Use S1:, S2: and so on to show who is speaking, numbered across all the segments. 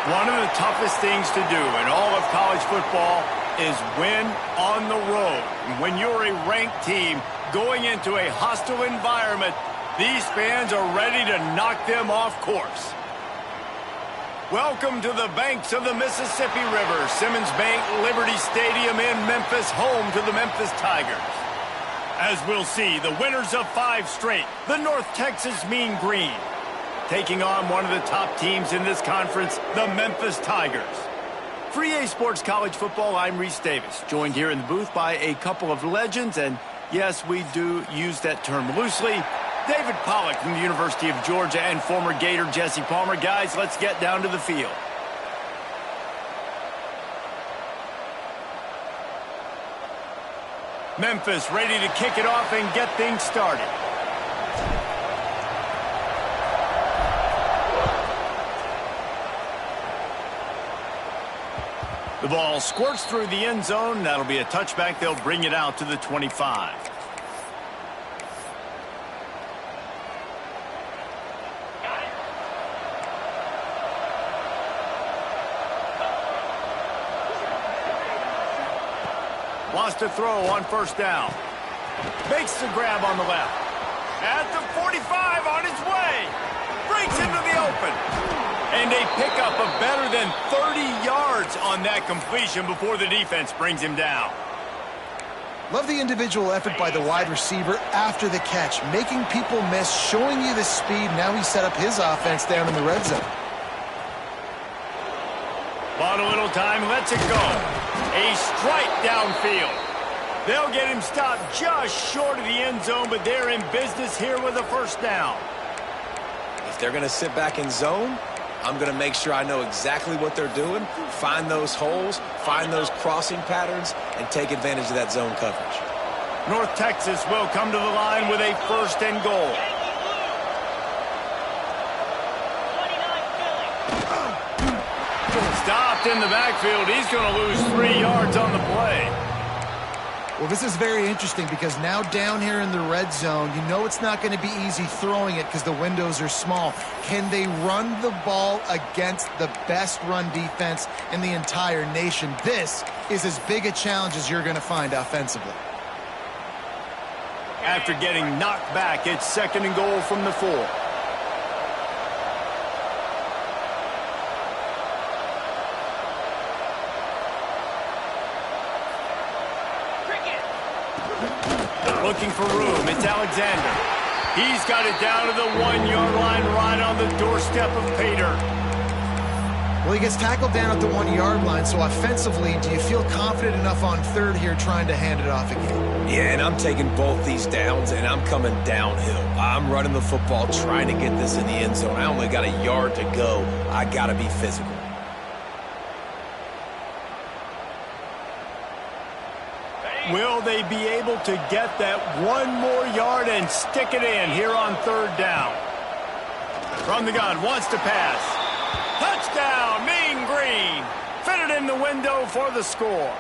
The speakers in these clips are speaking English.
S1: One of the toughest things to do in all of college football is win on the road. When you're a ranked team going into a hostile environment, these fans are ready to knock them off course. Welcome to the banks of the Mississippi River, Simmons Bank Liberty Stadium in Memphis, home to the Memphis Tigers. As we'll see, the winners of 5 straight, the North Texas Mean Green, taking on one of the top teams in this conference, the Memphis Tigers. For EA Sports College Football, I'm Reese Davis, joined here in the booth by a couple of legends, and yes, we do use that term loosely. David Pollack from the University of Georgia and former Gator Jesse Palmer. Guys, let's get down to the field. Memphis ready to kick it off and get things started. The ball squirts through the end zone. That'll be a touchback. They'll bring it out to the 25. Wants to throw on first down. Makes the grab on the left. At the 45 on his way. Breaks into the open. And a pickup of better than 30 yards on that completion before the defense brings him down.
S2: Love the individual effort by the wide receiver after the catch, making people miss, showing you the speed. Now he set up his offense down in the red zone.
S1: Bought a little time, lets it go. A strike downfield. They'll get him stopped just short of the end zone, but they're in business here with a first down.
S3: If they're going to sit back in zone, I'm going to make sure I know exactly what they're doing, find those holes, find those crossing patterns, and take advantage of that zone coverage.
S1: North Texas will come to the line with a first and goal. Stopped in the backfield. He's going to lose 3 yards on the play.
S2: Well, this is very interesting because now down here in the red zone, you know it's not going to be easy throwing it because the windows are small. Can they run the ball against the best run defense in the entire nation? This is as big a challenge as you're going to find offensively.
S1: After getting knocked back, it's second and goal from the 4. Looking for room. It's Alexander. He's got it down to the 1-yard line right on the doorstep of Pater.
S2: Well, he gets tackled down at the 1-yard line, so offensively, do you feel confident enough on third here trying to hand it off again?
S3: Yeah, and I'm taking both these downs, and I'm coming downhill. I'm running the football, trying to get this in the end zone. I only got a yard to go. I got to be physical.
S1: Will they be able to get that 1 more yard and stick it in here on third down? From the gun, wants to pass. Touchdown, Mean Green. Fitted in the window for the score.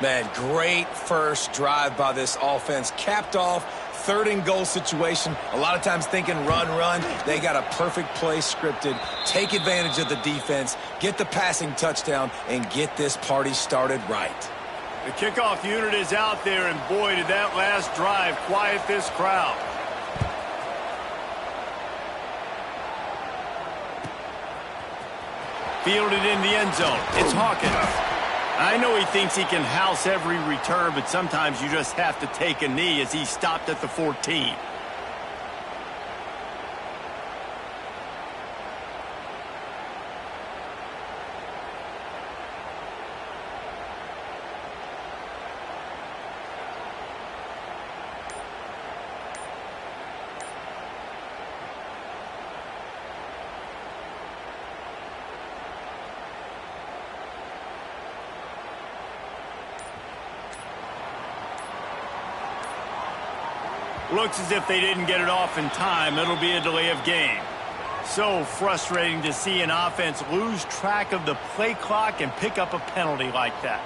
S3: Man, great first drive by this offense. Capped off, third and goal situation. A lot of times thinking run, run. They got a perfect play scripted. Take advantage of the defense, get the passing touchdown, and get this party started right.
S1: The kickoff unit is out there, and boy, did that last drive quiet this crowd. Fielded in the end zone. It's Hawkins. I know he thinks he can house every return, but sometimes you just have to take a knee as he stopped at the 14. Looks as if they didn't get it off in time. It'll be a delay of game. So frustrating to see an offense lose track of the play clock and pick up a penalty like that.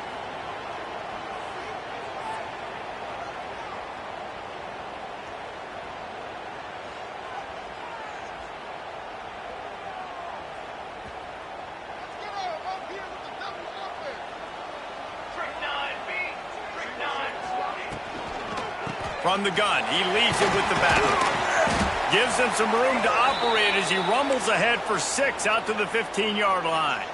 S1: From the gun, he leads it with the bat. Gives him some room to operate as he rumbles ahead for 6 out to the 15-yard line.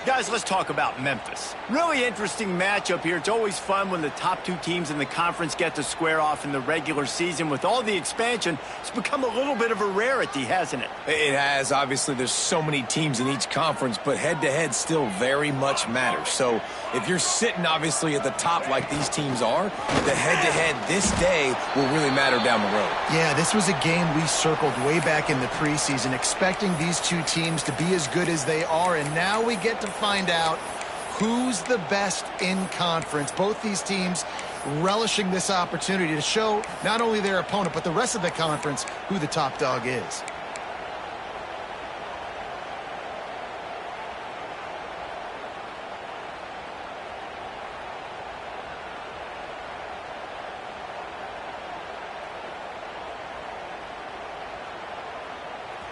S1: Guys, let's talk about Memphis. Really interesting matchup here. It's always fun when the top 2 teams in the conference get to square off in the regular season. With all the expansion, it's become a little bit of a rarity, hasn't it?
S3: It has. Obviously, there's so many teams in each conference, but head-to-head still very much matters. So if you're sitting, obviously, at the top like these teams are, the head-to-head this day will really matter down the road.
S2: Yeah, this was a game we circled way back in the preseason, expecting these 2 teams to be as good as they are, and now we get to find out who's the best in conference. Both these teams relishing this opportunity to show not only their opponent, but the rest of the conference who the top dog is.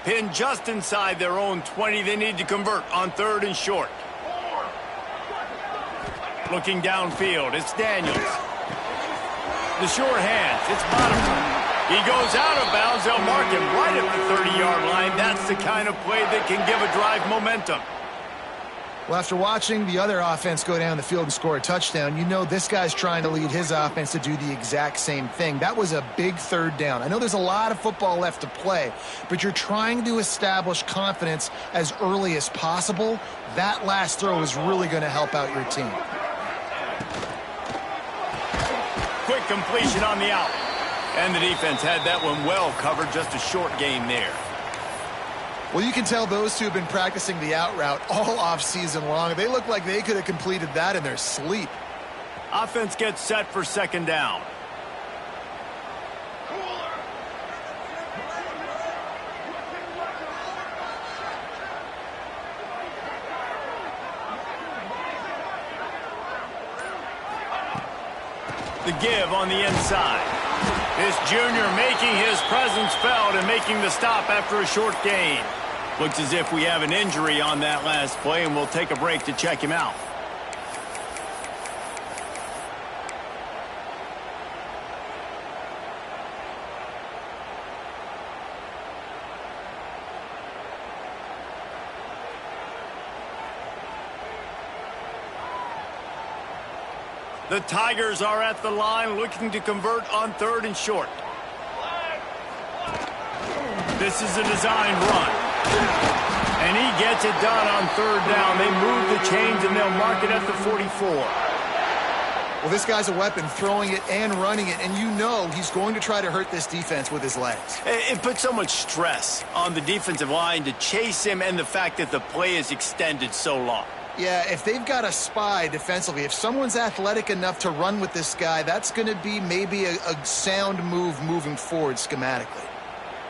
S1: Pinned just inside their own 20. They need to convert on 3rd and short. Looking downfield, it's Daniels. The short hands, it's Bottom. He goes out of bounds. They'll mark him right at the 30-yard line. That's the kind of play that can give a drive momentum.
S2: Well, after watching the other offense go down the field and score a touchdown, you know this guy's trying to lead his offense to do the exact same thing. That was a big 3rd down. I know there's a lot of football left to play, but you're trying to establish confidence as early as possible. That last throw is really going to help out your team.
S1: Quick completion on the out. And the defense had that one well covered. Just a short gain there.
S2: Well, you can tell those 2 have been practicing the out route all off-season long. They look like they could have completed that in their sleep.
S1: Offense gets set for 2nd down. The give on the inside. This junior making his presence felt and making the stop after a short gain. Looks as if we have an injury on that last play, and we'll take a break to check him out. The Tigers are at the line looking to convert on 3rd and short. This is a designed run. And he gets it done on 3rd down. They move the chains and they'll mark it at the 44.
S2: Well, this guy's a weapon, throwing it and running it, and you know he's going to try to hurt this defense with his legs.
S1: It puts so much stress on the defensive line to chase him and the fact that the play is extended so long.
S2: Yeah, if they've got a spy defensively, if someone's athletic enough to run with this guy, that's going to be maybe a sound move moving forward schematically.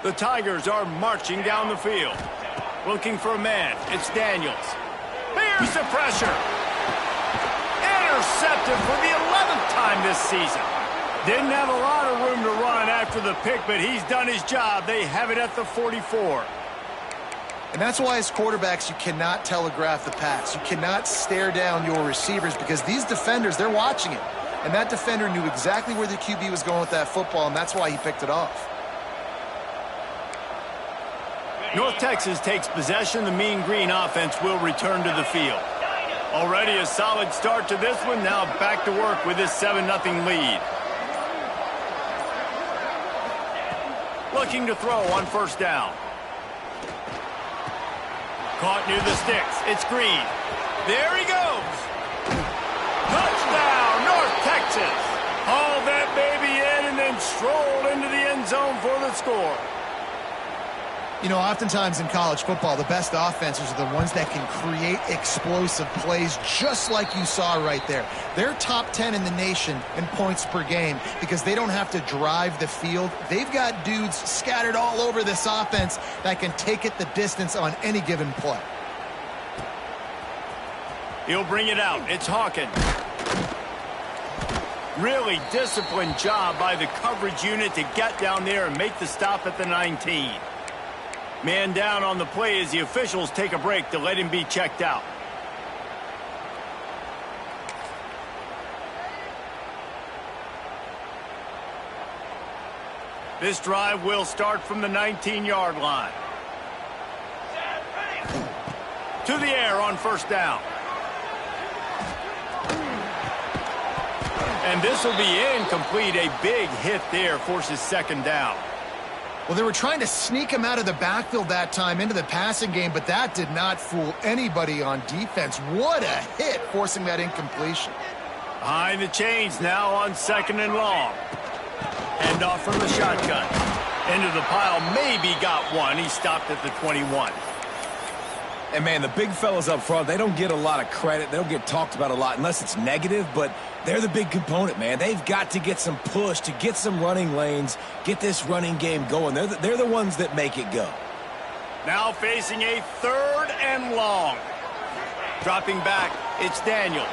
S1: The Tigers are marching down the field. Looking for a man. It's Daniels. Here's the pressure. Intercepted for the 11th time this season. Didn't have a lot of room to run after the pick, but he's done his job. They have it at the 44.
S2: And that's why as quarterbacks you cannot telegraph the pass. You cannot stare down your receivers because these defenders, they're watching it. And that defender knew exactly where the QB was going with that football, and that's why he picked it off.
S1: North Texas takes possession. The Mean Green offense will return to the field. Already a solid start to this one. Now back to work with this 7-0 lead. Looking to throw on 1st down. Caught near the sticks. It's Green. There he goes. Touchdown, North Texas. Hauled that baby in and then strolled into the end zone for the score.
S2: You know, oftentimes in college football, the best offenses are the ones that can create explosive plays just like you saw right there. They're top 10 in the nation in points per game because they don't have to drive the field. They've got dudes scattered all over this offense that can take it the distance on any given play.
S1: He'll bring it out. It's Hawkins. Really disciplined job by the coverage unit to get down there and make the stop at the 19. Man down on the play as the officials take a break to let him be checked out. This drive will start from the 19-yard line. To the air on first down. And this will be incomplete. A big hit there forces second down.
S2: Well, they were trying to sneak him out of the backfield that time into the passing game, but that did not fool anybody on defense. What a hit, forcing that incompletion.
S1: Behind the chains now on second and long. Hand off from the shotgun. Into the pile, maybe got one. He stopped at the 21.
S3: And, man, the big fellas up front, they don't get a lot of credit. They don't get talked about a lot unless it's negative, but they're the big component, man. They've got to get some push, to get some running lanes, get this running game going. They're the ones that make it go.
S1: Now facing a third and long. Dropping back, it's Daniels.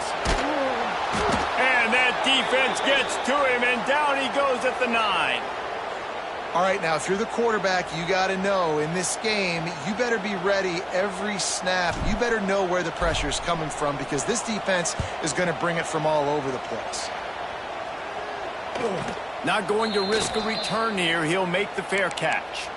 S1: And that defense gets to him, and down he goes at the 9.
S2: All right, now, if you're the quarterback, you got to know in this game, you better be ready every snap. You better know where the pressure is coming from because this defense is going to bring it from all over the place.
S1: Not going to risk a return here. He'll make the fair catch.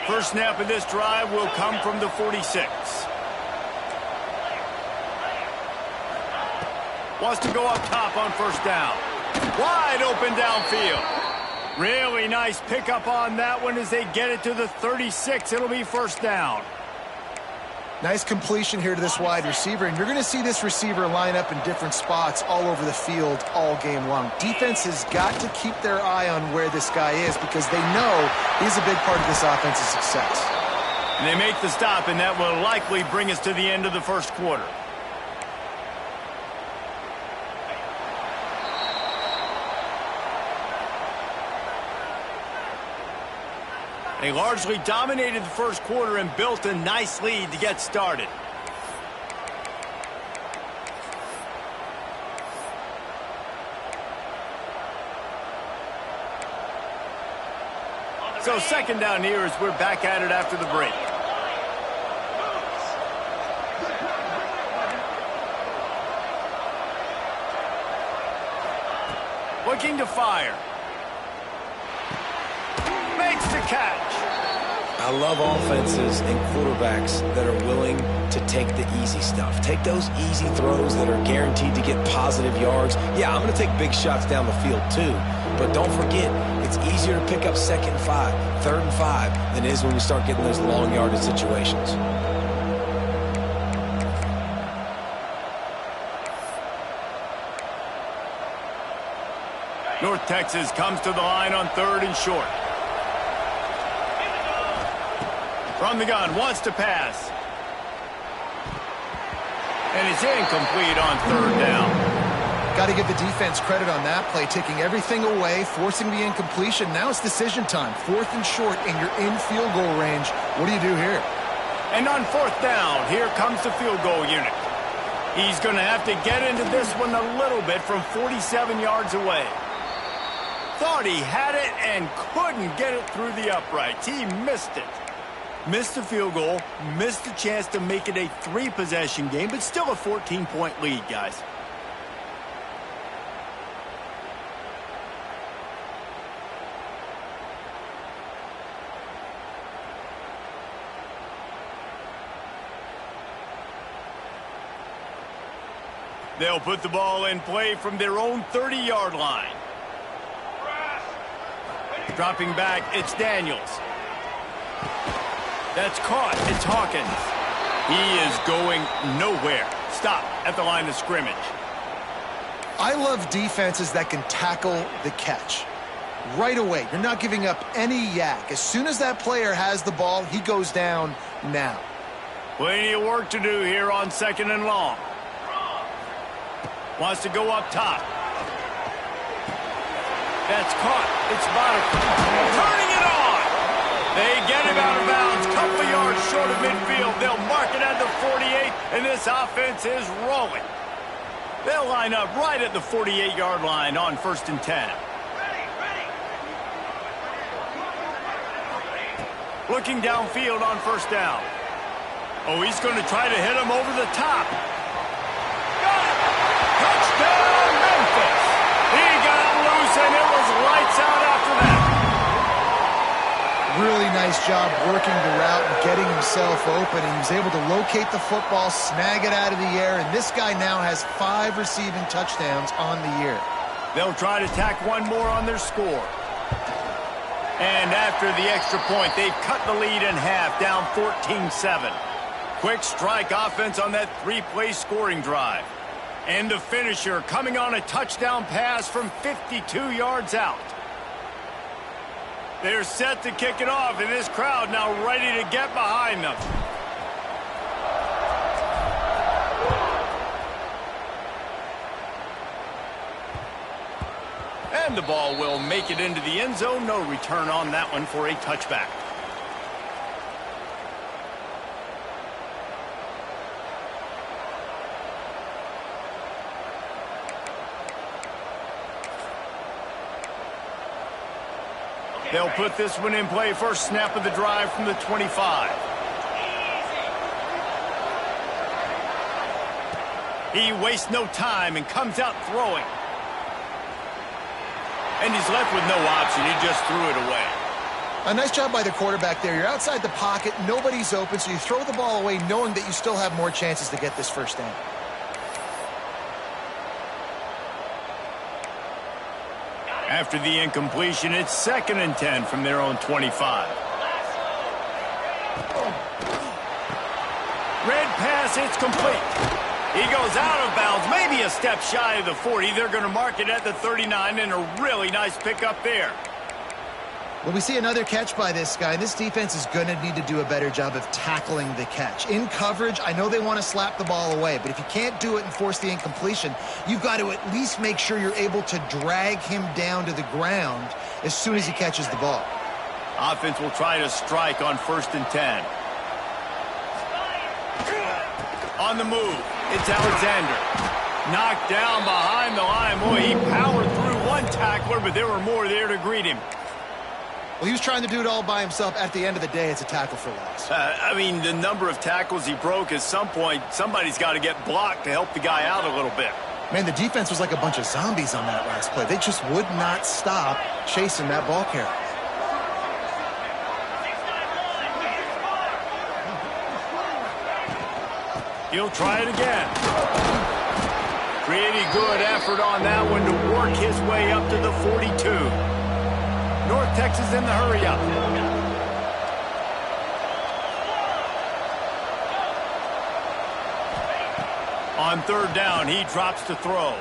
S1: First snap of this drive will come from the 46. Wants to go up top on first down. Wide open downfield. Really nice pickup on that one as they get it to the 36. It'll be first down.
S2: Nice completion here to this wide receiver, and you're going to see this receiver line up in different spots all over the field all game long. Defense has got to keep their eye on where this guy is because they know he's a big part of this offense's success.
S1: And they make the stop, and that will likely bring us to the end of the first quarter. They largely dominated the first quarter and built a nice lead to get started. So second down here as we're back at it after the break. Looking to fire. Makes the catch.
S3: I love offenses and quarterbacks that are willing to take the easy stuff. Take those easy throws that are guaranteed to get positive yards. Yeah, I'm going to take big shots down the field too. But don't forget, it's easier to pick up second and 5, third and 5 than it is when we start getting those long yardage situations.
S1: North Texas comes to the line on third and short. From the gun, wants to pass. And it's incomplete on third down.
S2: Got to give the defense credit on that play, taking everything away, forcing the incompletion. Now it's decision time. Fourth and short, and you're in field goal range. What do you do here?
S1: And on fourth down, here comes the field goal unit. He's going to have to get into this one a little bit from 47 yards away. Thought he had it and couldn't get it through the uprights. He missed it. Missed the field goal, missed the chance to make it a 3-possession game, but still a 14-point lead, guys. They'll put the ball in play from their own 30-yard line. Dropping back, it's Daniels. That's caught. It's Hawkins. He is going nowhere. Stop at the line of scrimmage.
S2: I love defenses that can tackle the catch. Right away, you're not giving up any yak. As soon as that player has the ball, he goes down now.
S1: Plenty of work to do here on second and long. Wants to go up top. That's caught. It's Boddicker. Turning it on. They get him out of bounds. Couple of yards short of midfield. They'll mark it at the 48, and this offense is rolling. They'll line up right at the 48-yard line on first and 10. Looking downfield on first down. Oh, he's going to try to hit him over the top. Touchdown, Memphis. He got loose, and it was lights out after that.
S2: Really nice job working the route and getting himself open. And he was able to locate the football, snag it out of the air, and this guy now has 5 receiving touchdowns on the year.
S1: They'll try to tack one more on their score. And after the extra point, they've cut the lead in half, down 14-7. Quick strike offense on that 3-play scoring drive. And the finisher coming on a touchdown pass from 52 yards out. They're set to kick it off, and this crowd now ready to get behind them. And the ball will make it into the end zone. No return on that one for a touchback. They'll put this one in play. First snap of the drive from the 25. He wastes no time and comes out throwing. And he's left with no option. He just threw it away.
S2: A nice job by the quarterback there. You're outside the pocket. Nobody's open, so you throw the ball away knowing that you still have more chances to get this first down.
S1: After the incompletion, it's 2nd and 10 from their own 25. Red pass, it's complete. He goes out of bounds, maybe a step shy of the 40. They're going to mark it at the 39, and a really nice pickup there.
S2: Well, we see another catch by this guy. This defense is going to need to do a better job of tackling the catch. In coverage, I know they want to slap the ball away, but if you can't do it and force the incompletion, you've got to at least make sure you're able to drag him down to the ground as soon as he catches the ball.
S1: Offense will try to strike on 1st and 10. On the move, it's Alexander. Knocked down behind the line. Boy, he powered through one tackler, but there were more there to greet him.
S2: Well, he was trying to do it all by himself. At the end of the day, it's a tackle for loss.
S1: I mean, the number of tackles he broke, at some point, somebody's got to get blocked to help the guy out a little bit.
S2: Man, the defense was like a bunch of zombies on that last play. They just would not stop chasing that ball carrier.
S1: He'll try it again. Pretty good effort on that one to work his way up to the 42. North Texas in the hurry-up. On 3rd down, he drops to throw.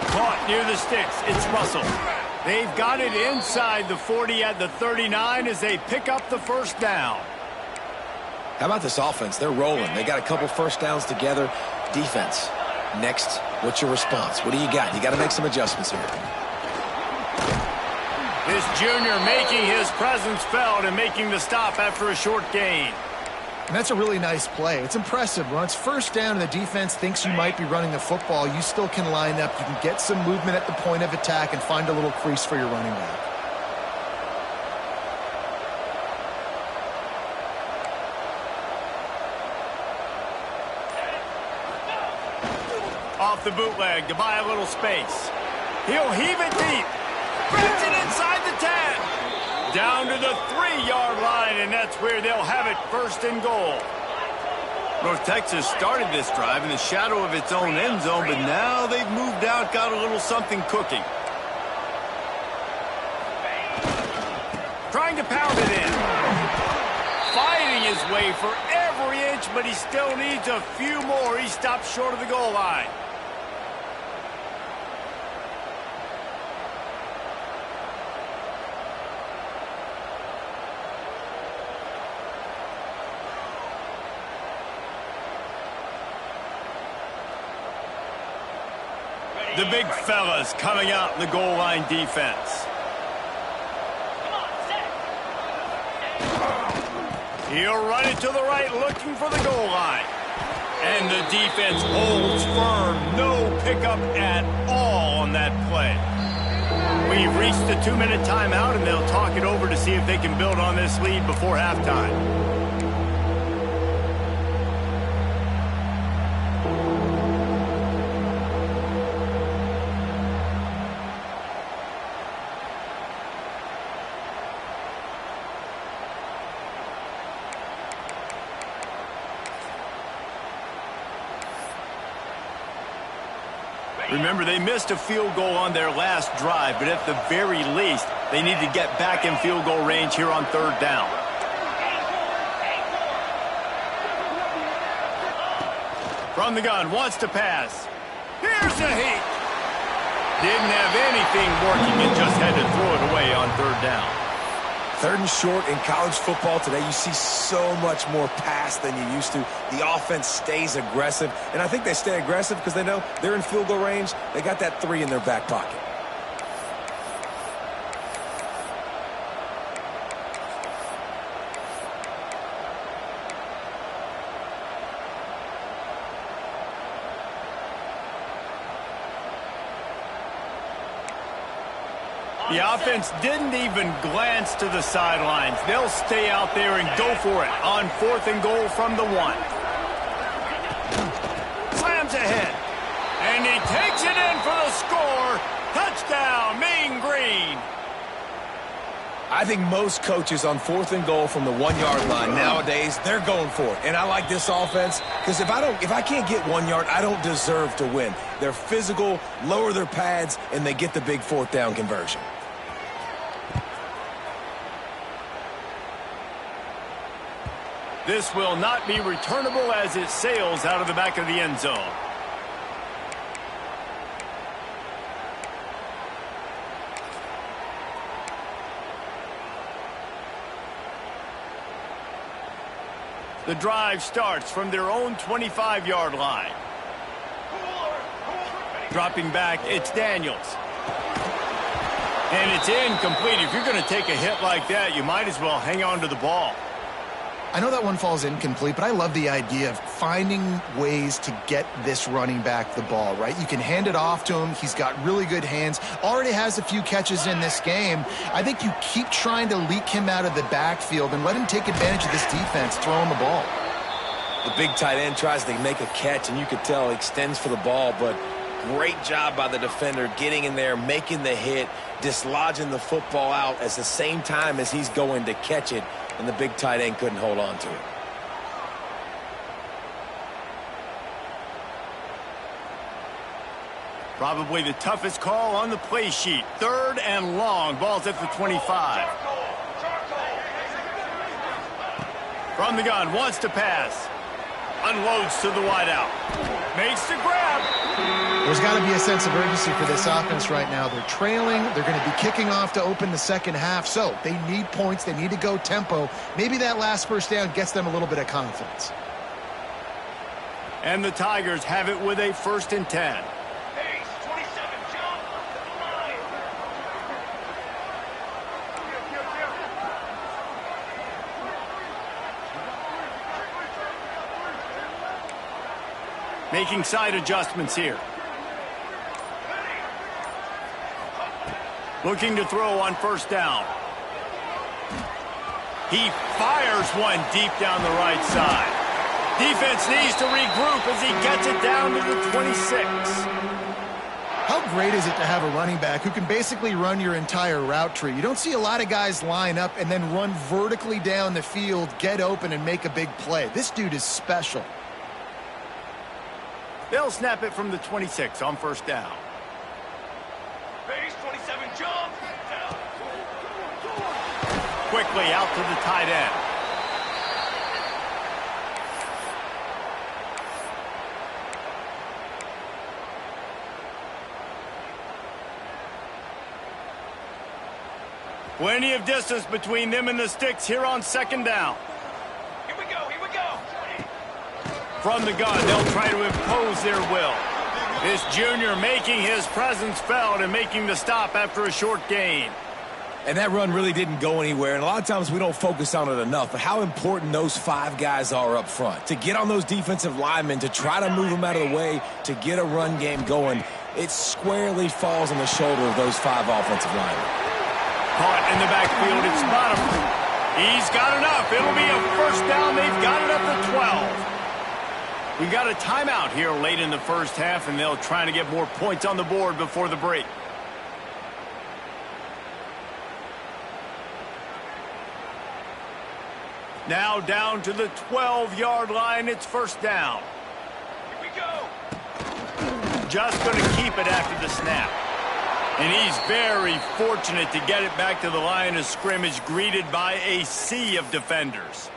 S1: Caught near the sticks. It's Russell. They've got it inside the 40 at the 39 as they pick up the first down.
S3: How about this offense? They're rolling. They got a couple first downs together. Defense. Next, what's your response? What do you got? You got to make some adjustments here.
S1: This junior making his presence felt and making the stop after a short gain.
S2: And that's a really nice play. It's impressive. When it's 1st down and the defense thinks you might be running the football, you still can line up. You can get some movement at the point of attack and find a little crease for your running back.
S1: Off the bootleg to buy a little space. He'll heave it deep. Grabs it inside the 10. Down to the 3-yard line, and that's where they'll have it 1st and goal. North Texas started this drive in the shadow of its own end zone, but now they've moved out, got a little something cooking. Trying to pound it in. Fighting his way for every inch, but he still needs a few more. He stops short of the goal line. The big fellas coming out in the goal line defense. He'll run it to the right, looking for the goal line. And the defense holds firm. No pickup at all on that play. We've reached the 2-minute timeout, and they'll talk it over to see if they can build on this lead before halftime. Remember, they missed a field goal on their last drive, but at the very least, they need to get back in field goal range here on third down. From the gun, wants to pass. Here's a heat. Didn't have anything working and just had to throw it away on third down.
S3: Third and short in college football today, you see so much more pass than you used to. The offense stays aggressive, and I think they stay aggressive because they know they're in field goal range. They got that 3 in their back pocket.
S1: The offense didn't even glance to the sidelines. They'll stay out there and go for it on 4th and goal from the 1. Slams ahead. And he takes it in for the score. Touchdown, Mean Green.
S3: I think most coaches on 4th and goal from the 1-yard line nowadays, they're going for it. And I like this offense because if I can't get 1 yard, I don't deserve to win. They're physical, lower their pads, and they get the big 4th down conversion.
S1: This will not be returnable as it sails out of the back of the end zone. The drive starts from their own 25-yard line. Dropping back, it's Daniels. And it's incomplete. If you're going to take a hit like that, you might as well hang on to the ball.
S2: I know that one falls incomplete, but I love the idea of finding ways to get this running back the ball, right? You can hand it off to him. He's got really good hands. Already has a few catches in this game. I think you keep trying to leak him out of the backfield and let him take advantage of this defense throwing the ball.
S3: The big tight end tries to make a catch, and you could tell he extends for the ball, but great job by the defender getting in there, making the hit, dislodging the football out at the same time as he's going to catch it, and the big tight end couldn't hold on to it.
S1: Probably the toughest call on the play sheet. 3rd and long. Ball's at the 25. From the gun, wants to pass. Unloads to the wideout. Makes the grab.
S2: There's got to be a sense of urgency for this offense right now. They're trailing. They're going to be kicking off to open the second half. So they need points. They need to go tempo. Maybe that last first down gets them a little bit of confidence.
S1: And the Tigers have it with a 1st and 10. Making side adjustments here. Looking to throw on 1st down. He fires one deep down the right side. Defense needs to regroup as he gets it down to the 26.
S2: How great is it to have a running back who can basically run your entire route tree? You don't see a lot of guys line up and then run vertically down the field, get open, and make a big play. This dude is special.
S1: They'll snap it from the 26 on 1st down.
S4: Base 27 jump.
S1: Quickly out to the tight end. Plenty of distance between them and the sticks here on 2nd down.
S4: Here we go, here we go.
S1: From the gun, they'll try to impose their will. This junior making his presence felt and making the stop after a short gain.
S3: And that run really didn't go anywhere, and a lot of times we don't focus on it enough, but how important those 5 guys are up front. To get on those defensive linemen, to try to move them out of the way, to get a run game going, it squarely falls on the shoulder of those 5 offensive linemen.
S1: Caught in the backfield, it's Bottom. He's got enough. It'll be a 1st down. They've got it up to 12. We got a timeout here late in the 1st half, and they'll try to get more points on the board before the break. Now down to the 12-yard line. It's 1st down.
S4: Here we go.
S1: just going to keep it after the snap. And he's very fortunate to get it back to the line of scrimmage, greeted by a sea of defenders.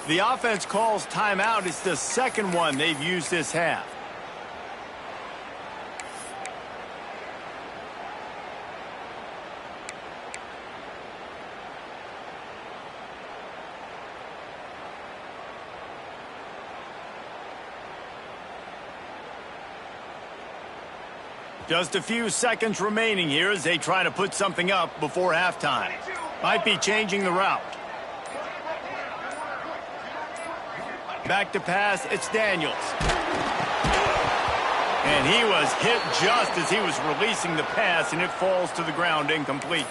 S1: The offense calls timeout. It's the second one they've used this half. Just a few seconds remaining here as they try to put something up before halftime. Might be changing the route. Back to pass, it's Daniels. And he was hit just as he was releasing the pass, and it falls to the ground incomplete.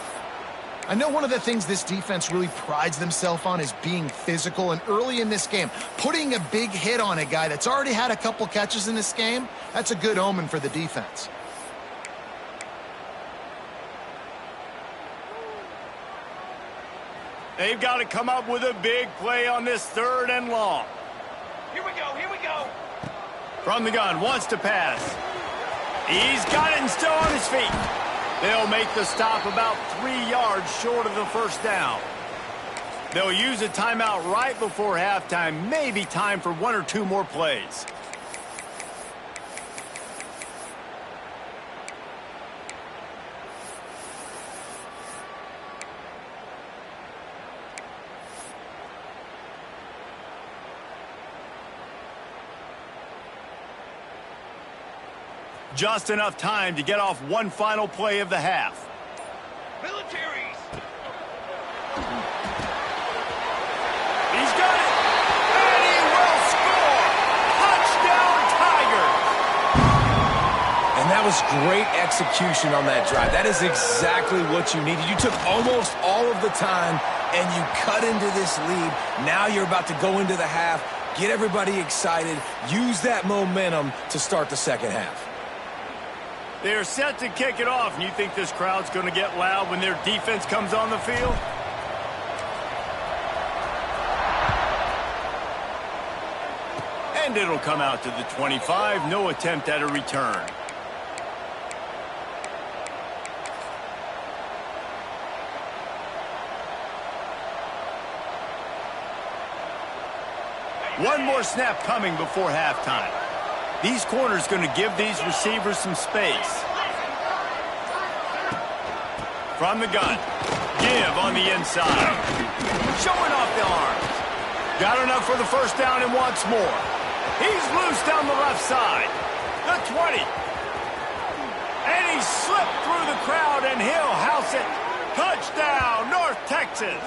S2: I know one of the things this defense really prides themselves on is being physical, and early in this game, putting a big hit on a guy that's already had a couple catches in this game, that's a good omen for the defense.
S1: They've got to come up with a big play on this 3rd and long.
S4: Here we go, here we go.
S1: From the gun, wants to pass. He's got it and still on his feet. They'll make the stop about 3 yards short of the first down. They'll use a timeout right before halftime. Maybe time for 1 or 2 more plays. Just enough time to get off one final play of the half.
S4: Militaries.
S1: He's got it. And he will score. Touchdown, Tigers.
S3: And that was great execution on that drive. That is exactly what you needed. You took almost all of the time, and you cut into this lead. Now you're about to go into the half, get everybody excited, use that momentum to start the second half.
S1: They're set to kick it off, and you think this crowd's going to get loud when their defense comes on the field? And it'll come out to the 25. No attempt at a return. One more snap coming before halftime. These corners going to give these receivers some space. From the gun. Give on the inside. Showing off the arms. Got enough for the first down and wants more. He's loose down the left side. The 20. And he slipped through the crowd, and he'll house it. Touchdown, North Texas.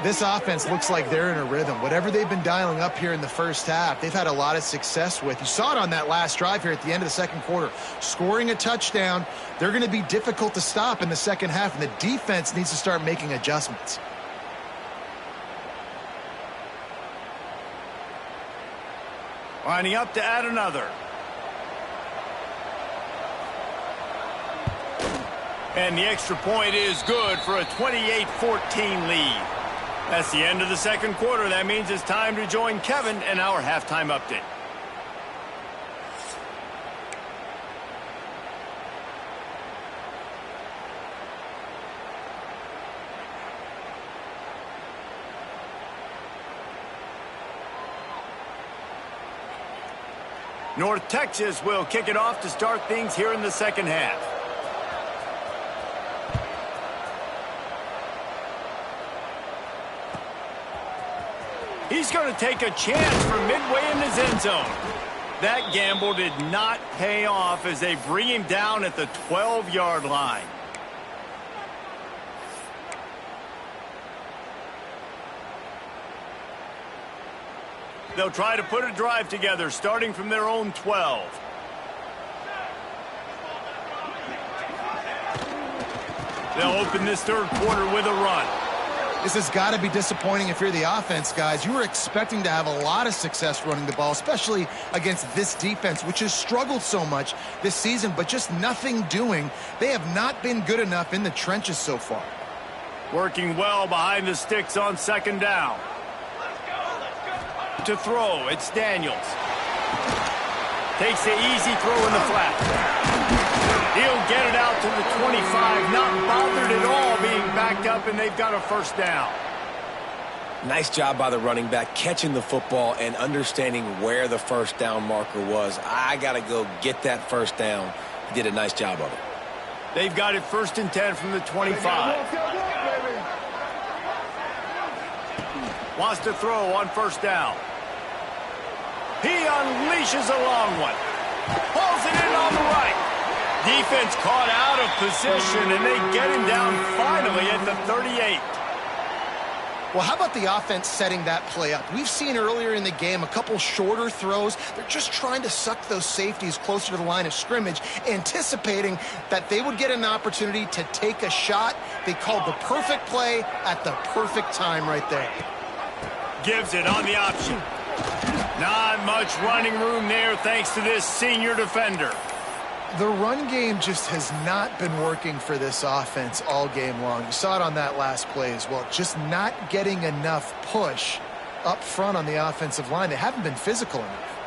S2: This offense looks like they're in a rhythm. Whatever they've been dialing up here in the first half, they've had a lot of success with. You saw it on that last drive here at the end of the second quarter. Scoring a touchdown, they're going to be difficult to stop in the second half, and the defense needs to start making adjustments.
S1: Lining up to add another. And the extra point is good for a 28-14 lead. That's the end of the second quarter. That means it's time to join Kevin in our halftime update. North Texas will kick it off to start things here in the second half. He's going to take a chance from midway in his end zone. That gamble did not pay off as they bring him down at the 12-yard line. They'll try to put a drive together, starting from their own 12. They'll open this third quarter with a run.
S2: This has got to be disappointing if you're the offense, guys. You were expecting to have a lot of success running the ball, especially against this defense, which has struggled so much this season, but just nothing doing. They have not been good enough in the trenches so far.
S1: Working well behind the sticks on second down. To throw, it's Daniels. Takes the easy throw in the flat. He'll get it out to the 25, not bothered at all being backed up, and they've got a first down.
S3: Nice job by the running back catching the football and understanding where the first down marker was. I got to go get that first down. He did a nice job of it.
S1: They've got it 1st and 10 from the 25. Wants to throw on first down. He unleashes a long one. Pulls it in on the right. Defense caught out of position, and they get him down finally at the 38.
S2: Well, how about the offense setting that play up? We've seen earlier in the game a couple shorter throws. They're just trying to suck those safeties closer to the line of scrimmage, anticipating that they would get an opportunity to take a shot. They called the perfect play at the perfect time right there.
S1: Gives it on the option. Not much running room there thanks to this senior defender.
S2: The run game just has not been working for this offense all game long. You saw it on that last play as well. Just not getting enough push up front on the offensive line. They haven't been physical enough.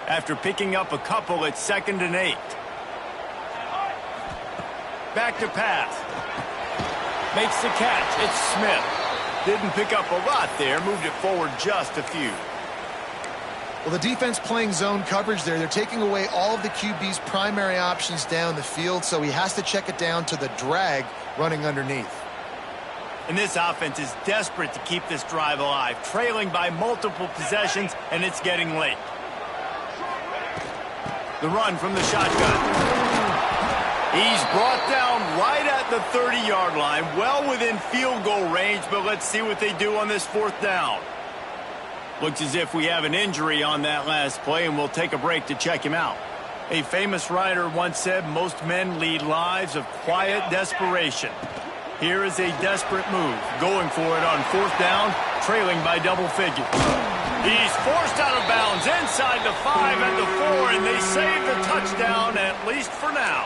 S1: After picking up a couple, it's 2nd and 8. Back to pass. Makes the catch. It's Smith. Didn't pick up a lot there. Moved it forward just a few.
S2: Well, the defense playing zone coverage there. They're taking away all of the QB's primary options down the field, so he has to check it down to the drag running underneath.
S1: And this offense is desperate to keep this drive alive, trailing by multiple possessions, and it's getting late. The run from the shotgun. He's brought down right at the 30-yard line, well within field goal range, but let's see what they do on this 4th down. Looks as if we have an injury on that last play, and we'll take a break to check him out. A famous writer once said, most men lead lives of quiet desperation. Here is a desperate move, going for it on 4th down, trailing by double figures. He's forced out of bounds inside the 5 and the 4, and they save the touchdown, at least for now.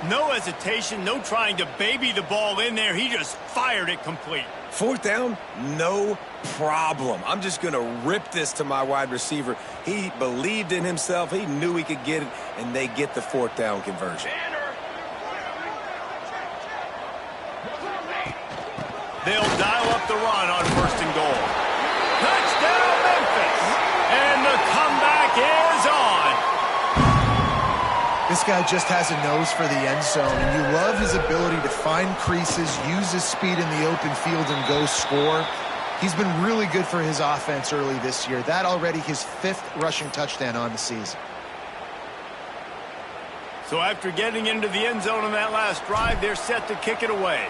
S1: No hesitation, no trying to baby the ball in there. He just fired it complete.
S3: 4th down, no problem. I'm just going to rip this to my wide receiver. He believed in himself. He knew he could get it, and they get the 4th down conversion.
S1: They'll dial up the run on 1st and goal. Touchdown, Memphis! And the comeback is on.
S2: This guy just has a nose for the end zone, and you love his ability to find creases, use his speed in the open field, and go score. He's been really good for his offense early this year. That already his 5th rushing touchdown on the season.
S1: So after getting into the end zone on that last drive, they're set to kick it away.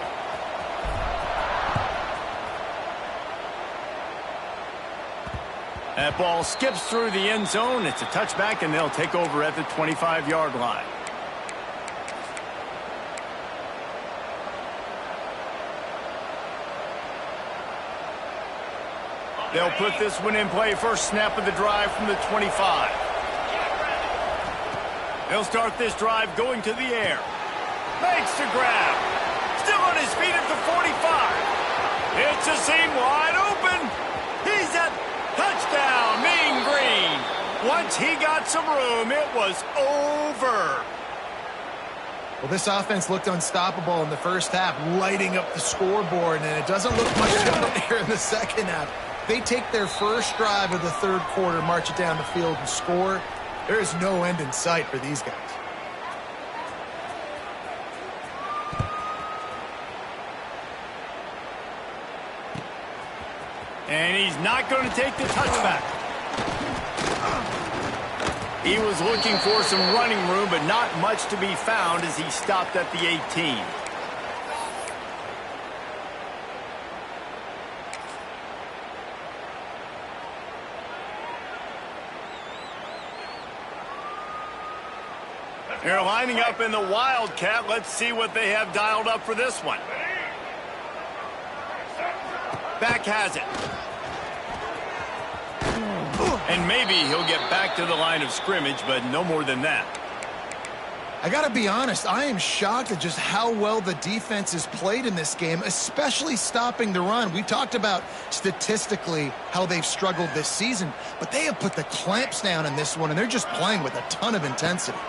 S1: That ball skips through the end zone. It's a touchback, and they'll take over at the 25-yard line. They'll put this one in play. First snap of the drive from the 25. They'll start this drive going to the air. Makes the grab. Still on his feet at the 45. It's a seam wide open. He's at touchdown, Mean Green. Once he got some room, it was over.
S2: Well, this offense looked unstoppable in the first half, lighting up the scoreboard, and it doesn't look much different here in the second half. They take their first drive of the 3rd quarter, march it down the field, and score. There is no end in sight for these guys.
S1: And he's not going to take the touchback. He was looking for some running room, but not much to be found as he stopped at the 18. They're lining up in the Wildcat. Let's see what they have dialed up for this one. Back has it. And maybe he'll get back to the line of scrimmage, but no more than that.
S2: I got to be honest, I am shocked at just how well the defense has played in this game, especially stopping the run. We talked about statistically how they've struggled this season, but they have put the clamps down in this one, and they're just playing with a ton of intensity.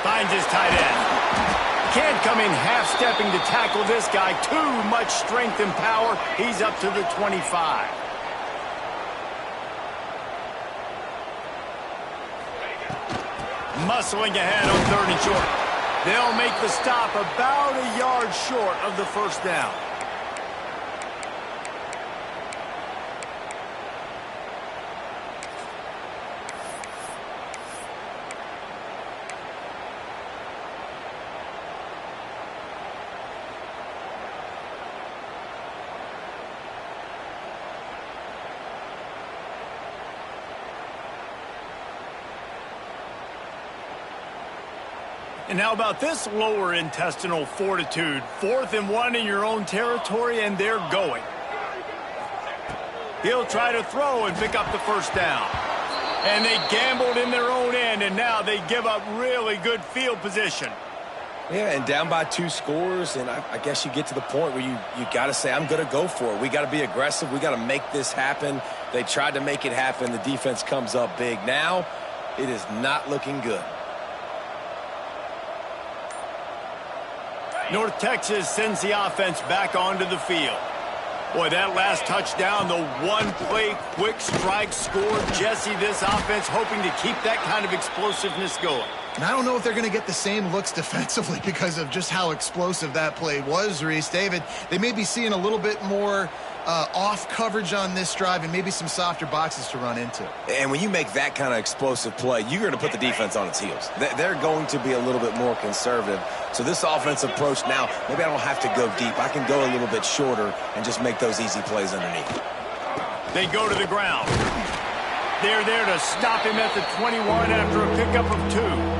S1: Finds his tight end. Can't come in half-stepping to tackle this guy. Too much strength and power. He's up to the 25. Muscling ahead on 3rd and short. They'll make the stop about a yard short of the first down. And how about this lower intestinal fortitude? 4th and 1 in your own territory, and they're going. He'll try to throw and pick up the first down. And they gambled in their own end, and now they give up really good field position.
S3: Yeah, and down by 2 scores, and I guess you get to the point where you got to say, I'm going to go for it. We got to be aggressive. We got to make this happen. They tried to make it happen. The defense comes up big. Now, it is not looking good.
S1: North Texas sends the offense back onto the field. Boy, that last touchdown, the one-play quick strike score. Jesse, this offense hoping to keep that kind of explosiveness going.
S2: And I don't know if they're going to get the same looks defensively because of just how explosive that play was, Reese. David, they may be seeing a little bit more off coverage on this drive and maybe some softer boxes to run into.
S3: And when you make that kind of explosive play, you're going to put the defense on its heels. They're going to be a little bit more conservative. So this offensive approach now, maybe I don't have to go deep. I can go a little bit shorter and just make those easy plays underneath.
S1: They go to the ground. They're there to stop him at the 21 after a pickup of 2.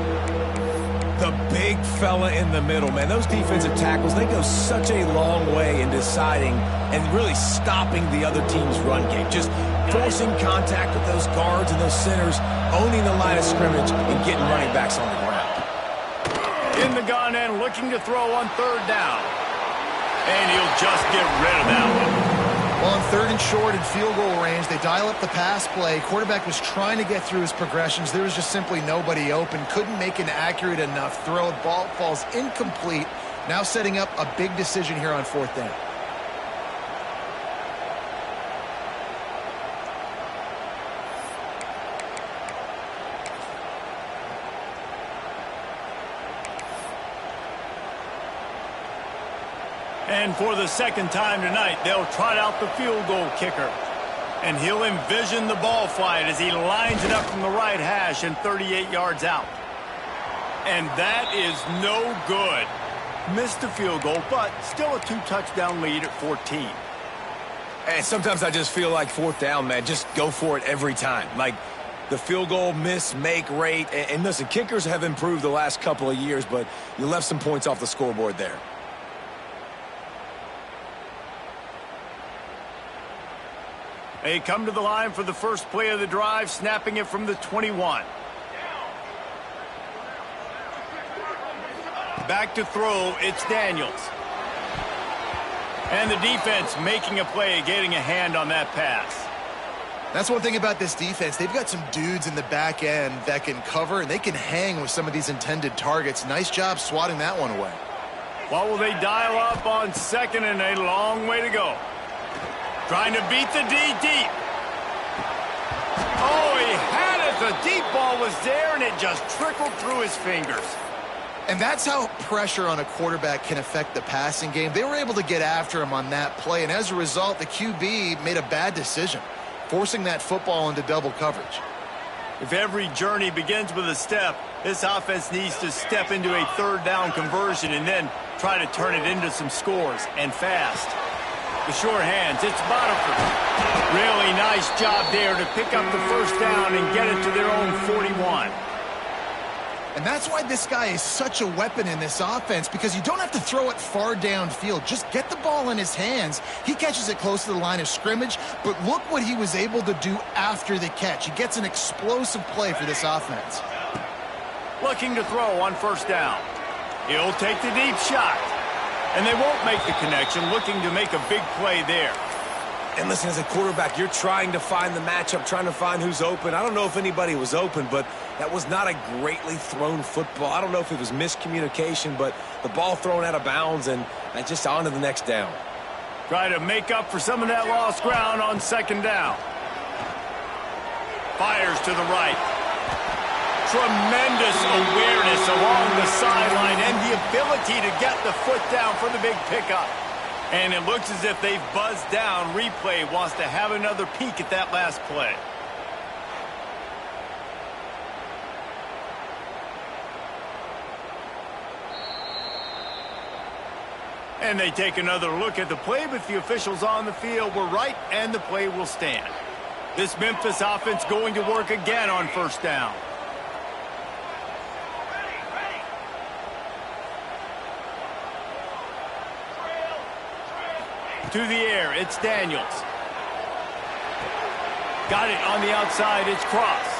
S3: The big fella in the middle, man. Those defensive tackles, they go such a long way in deciding and really stopping the other team's run game. Just forcing contact with those guards and those centers, owning the line of scrimmage, and getting running backs on the ground.
S1: In the gun and looking to throw on 3rd down. And he'll just get rid of that one.
S2: Well, on 3rd and short and field goal range, they dial up the pass play. Quarterback was trying to get through his progressions. There was just simply nobody open. Couldn't make an accurate enough throw. The ball falls incomplete. Now setting up a big decision here on 4th down.
S1: And for the 2nd time tonight, they'll trot out the field goal kicker. And he'll envision the ball flight as he lines it up from the right hash and 38 yards out. And that is no good. Missed the field goal, but still a 2-touchdown lead at 14.
S3: And sometimes I just feel like 4th down, man, just go for it every time. Like the field goal miss-make rate. And listen, kickers have improved the last couple of years, but you left some points off the scoreboard there.
S1: They come to the line for the first play of the drive, snapping it from the 21. Back to throw, it's Daniels. And the defense making a play, getting a hand on that pass.
S2: That's one thing about this defense. They've got some dudes in the back end that can cover, and they can hang with some of these intended targets. Nice job swatting that one away.
S1: What will they dial up on 2nd and a long way to go? Trying to beat the D deep. Oh, he had it. The deep ball was there, and it just trickled through his fingers.
S2: And that's how pressure on a quarterback can affect the passing game. They were able to get after him on that play, and as a result, the QB made a bad decision, forcing that football into double coverage.
S1: If every journey begins with a step, this offense needs to step into a 3rd down conversion and then try to turn it into some scores, and fast. The short hands, it's Botiford. Really nice job there to pick up the first down and get it to their own 41.
S2: And that's why this guy is such a weapon in this offense, because you don't have to throw it far downfield. Just get the ball in his hands. He catches it close to the line of scrimmage, but look what he was able to do after the catch. He gets an explosive play for this offense.
S1: Looking to throw on first down. He'll take the deep shot. And they won't make the connection, looking to make a big play there.
S3: And listen, as a quarterback, you're trying to find the matchup, trying to find who's open. I don't know if anybody was open, but that was not a greatly thrown football. I don't know if it was miscommunication, but the ball thrown out of bounds and just on to the next down.
S1: Try to make up for some of that lost ground on second down. Fires to the right. Tremendous awareness along the sideline and the ability to get the foot down for the big pickup. And it looks as if they've buzzed down. Replay wants to have another peek at that last play. And they take another look at the play, but the officials on the field were right, and the play will stand. This Memphis offense going to work again on first down. To the air, it's Daniels. Got it on the outside, it's Cross.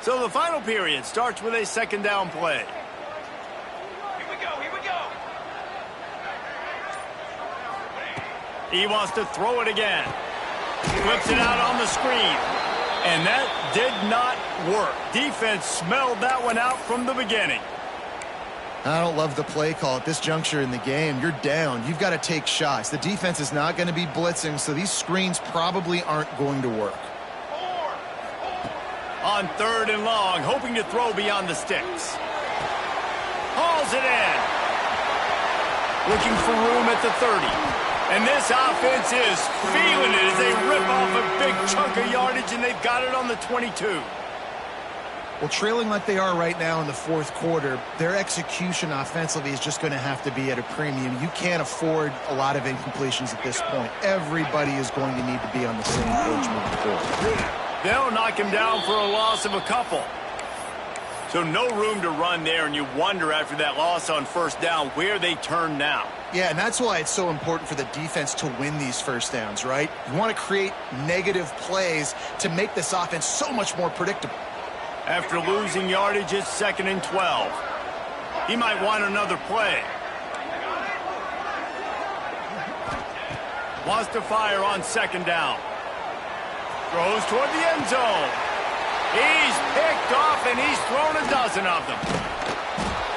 S1: So the final period starts with a second down play.
S4: Here we go, here we go.
S1: He wants to throw it again. Flips it out on the screen. And that did not work. Defense smelled that one out from the beginning.
S2: I don't love the play call at this juncture in the game. You're down. You've got to take shots. The defense is not going to be blitzing, so these screens probably aren't going to work.
S1: On third and long, hoping to throw beyond the sticks. Hauls it in. Looking for room at the 30. And this offense is feeling it as they rip off a big chunk of yardage, and they've got it on the 22.
S2: Well, trailing like they are right now in the fourth quarter, their execution offensively is just going to have to be at a premium. You can't afford a lot of incompletions at this point. Everybody is going to need to be on the same page moving forward.
S1: They'll knock him down for a loss of a couple. So no room to run there, and you wonder after that loss on first down where they turn now.
S2: Yeah, and that's why it's so important for the defense to win these first downs, right? You want to create negative plays to make this offense so much more predictable.
S1: After losing yardage, it's 2nd and 12. He might want another play. Wants to fire on second down. Throws toward the end zone. He's picked off, and he's thrown a dozen of them.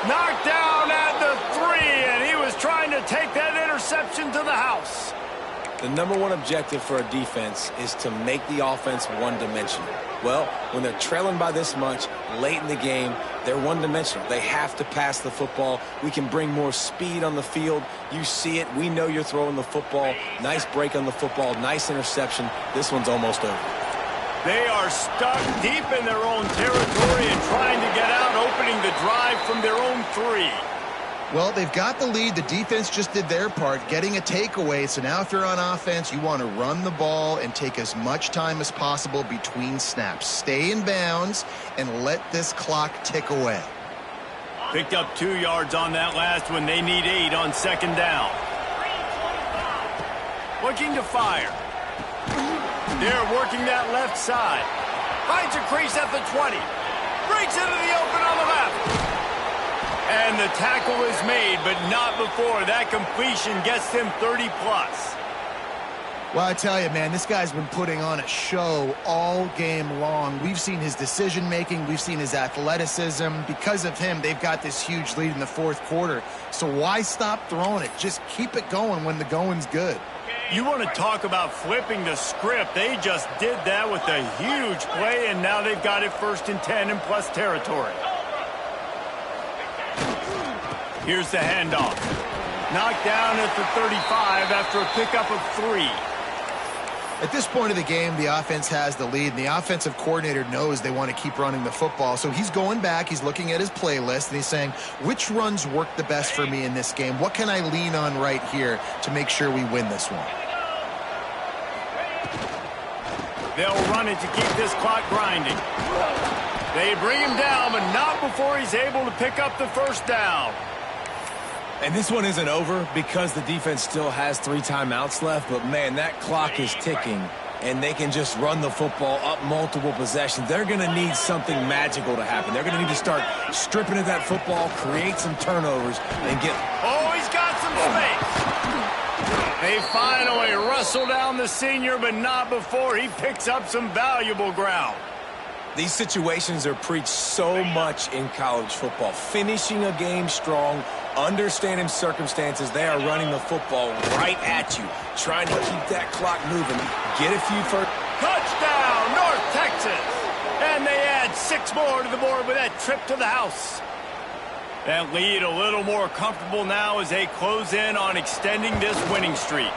S1: Knocked down at the 3, and he was trying to take that interception to the house.
S3: The number one objective for a defense is to make the offense one-dimensional. Well, when they're trailing by this much late in the game, they're one-dimensional. They have to pass the football. We can bring more speed on the field. You see it. We know you're throwing the football. Nice break on the football. Nice interception. This one's almost over.
S1: They are stuck deep in their own territory and trying to get out, opening the drive from their own 3.
S2: Well, they've got the lead. The defense just did their part, getting a takeaway. So now if you're on offense, you want to run the ball and take as much time as possible between snaps. Stay in bounds and let this clock tick away.
S1: Picked up 2 yards on that last one. They need 8 on second down. Looking to fire. They're working that left side. Finds a crease at the 20. Breaks into the open on the left. And the tackle is made, but not before that completion gets them 30-plus.
S2: Well, I tell you, man, this guy's been putting on a show all game long. We've seen his decision-making. We've seen his athleticism. Because of him, they've got this huge lead in the fourth quarter. So why stop throwing it? Just keep it going when the going's good.
S1: You want to talk about flipping the script. They just did that with a huge play, and now they've got it 1st and 10 in plus territory. Here's the handoff. Knocked down at the 35 after a pickup of 3.
S2: At this point of the game, the offense has the lead, and the offensive coordinator knows they want to keep running the football. So he's going back, he's looking at his playlist, and he's saying, which runs work the best for me in this game? What can I lean on right here to make sure we win this one?
S1: They'll run it to keep this clock grinding. They bring him down, but not before he's able to pick up the first down.
S3: And this one isn't over because the defense still has 3 timeouts left. But, man, that clock is ticking, and they can just run the football up multiple possessions. They're going to need something magical to happen. They're going to need to start stripping at that football, create some turnovers, and get...
S1: Oh, he's got some space. They finally wrestle down the senior, but not before he picks up some valuable ground.
S3: These situations are preached so much in college football. Finishing a game strong, understanding circumstances. They are running the football right at you, trying to keep that clock moving. Get a few first.
S1: Touchdown, North Texas. And they add 6 more to the board with that trip to the house. That lead a little more comfortable now as they close in on extending this winning streak.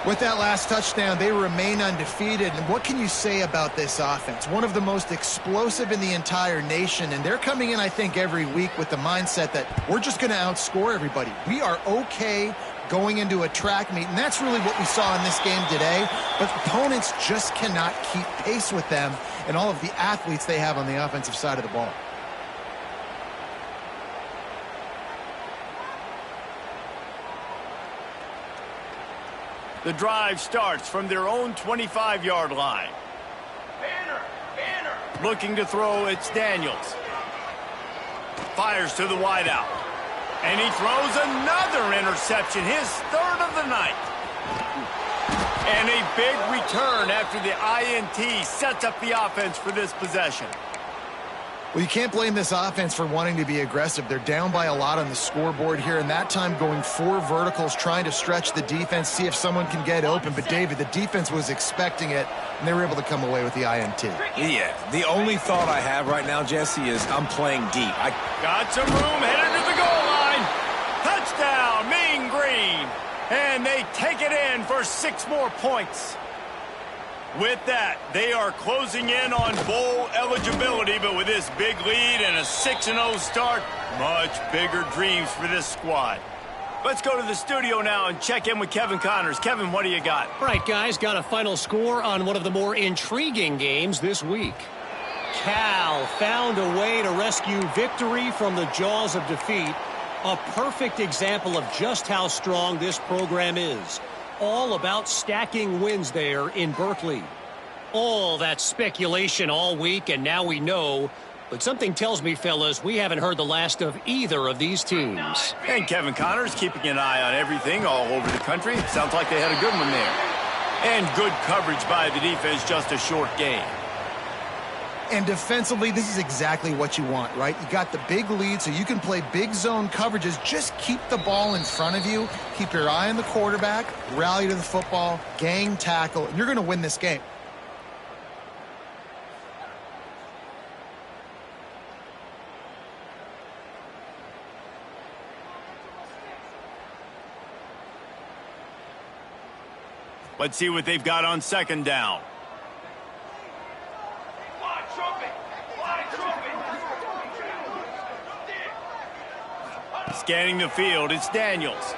S2: With that last touchdown, they remain undefeated. And what can you say about this offense? One of the most explosive in the entire nation. And they're coming in, I think, every week with the mindset that we're just going to outscore everybody. We are okay going into a track meet. And that's really what we saw in this game today. But opponents just cannot keep pace with them and all of the athletes they have on the offensive side of the ball.
S1: The drive starts from their own 25-yard line.
S4: Banner!
S1: Looking to throw, it's Daniels. Fires to the wideout. And he throws another interception, his 3rd of the night. And a big return after the INT sets up the offense for this possession.
S2: Well, you can't blame this offense for wanting to be aggressive. They're down by a lot on the scoreboard here, and that time going 4 verticals, trying to stretch the defense, see if someone can get open. But, David, the defense was expecting it, and they were able to come away with the INT.
S3: Yeah, the only thought I have right now, Jesse, is I'm playing deep.
S1: Got some room, headed to the goal line. Touchdown, Mean Green. And they take it in for 6 more points. With that, they are closing in on bowl eligibility, but with this big lead and a 6-0 start, much bigger dreams for this squad. Let's go to the studio now and check in with Kevin Connors. Kevin, what do you got?
S5: All right, guys, got a final score on one of the more intriguing games this week. Cal found a way to rescue victory from the jaws of defeat. A perfect example of just how strong this program is. All about stacking wins there in Berkeley. All that speculation all week, and now we know. But something tells me, fellas, we haven't heard the last of either of these teams.
S1: And Kevin Connors keeping an eye on everything all over the country. Sounds like they had a good one there. And good coverage by the defense, just a short game.
S2: And defensively, this is exactly what you want, right? You got the big lead, so you can play big zone coverages. Just keep the ball in front of you. Keep your eye on the quarterback. Rally to the football. Gang tackle. And you're going to win this game.
S1: Let's see what they've got on 2nd down. Scanning the field, it's Daniels.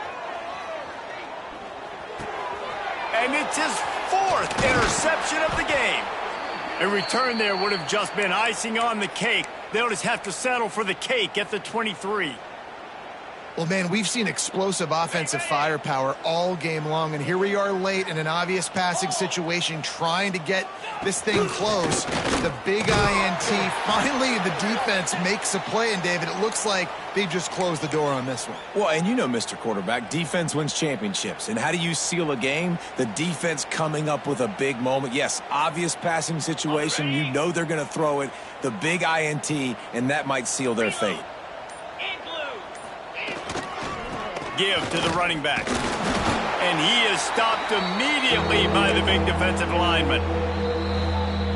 S1: And it's his 4th interception of the game. A return there would have just been icing on the cake. They'll just have to settle for the cake at the 23.
S2: Well, man, we've seen explosive offensive firepower all game long, and here we are late in an obvious passing situation trying to get this thing close. The big INT. Finally, the defense makes a play, and, David, it looks like they just closed the door on this one.
S3: Well, and you know, Mr. Quarterback, defense wins championships. And how do you seal a game? The defense coming up with a big moment. Yes, obvious passing situation. You know they're going to throw it. The big INT, and that might seal their fate.
S1: Give to the running back. And he is stopped immediately by the big defensive lineman.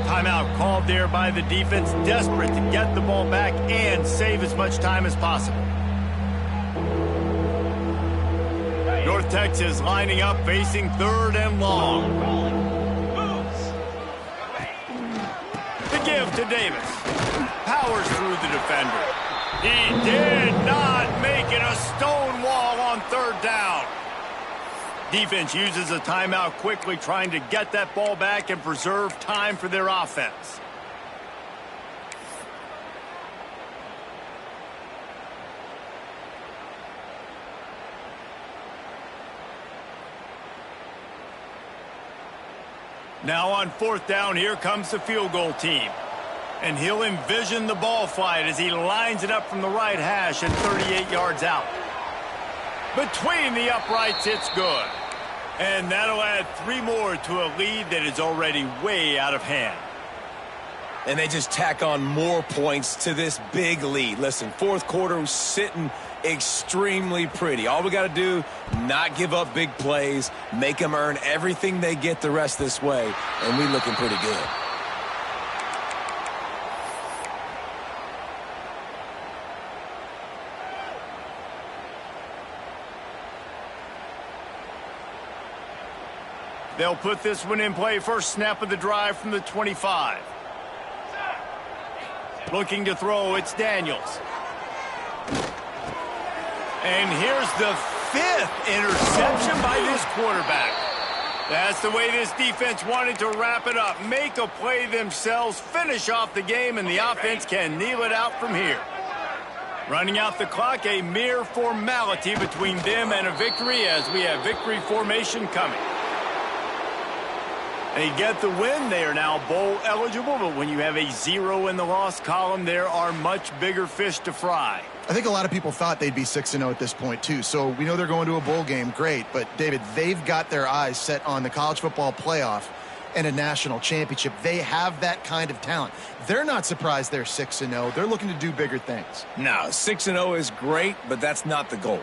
S1: Timeout called there by the defense, desperate to get the ball back and save as much time as possible. North Texas lining up, facing 3rd and long. The give to Davis. Powers through the defender. He did not make it a stone wall on 3rd down. Defense uses a timeout quickly, trying to get that ball back and preserve time for their offense. Now on 4th down, here comes the field goal team. And he'll envision the ball flight as he lines it up from the right hash and 38 yards out. Between the uprights, it's good. And that'll add 3 more to a lead that is already way out of hand.
S3: And they just tack on more points to this big lead. Listen, 4th quarter was sitting extremely pretty. All we got to do, not give up big plays, make them earn everything they get the rest this way, and we looking pretty good.
S1: They'll put this one in play. First snap of the drive from the 25. Looking to throw, it's Daniels. And here's the 5th interception by this quarterback. That's the way this defense wanted to wrap it up. Make a play themselves, finish off the game, and the offense can kneel it out from here. Running out the clock, a mere formality between them and a victory as we have victory formation coming. They get the win. They are now bowl eligible, but when you have a 0 in the loss column, there are much bigger fish to fry.
S2: I think a lot of people thought they'd be 6-0 at this point, too. So we know they're going to a bowl game. Great. But, David, they've got their eyes set on the college football playoff and a national championship. They have that kind of talent. They're not surprised they're 6-0. They're looking to do bigger things.
S3: No, 6-0 is great, but that's not the goal.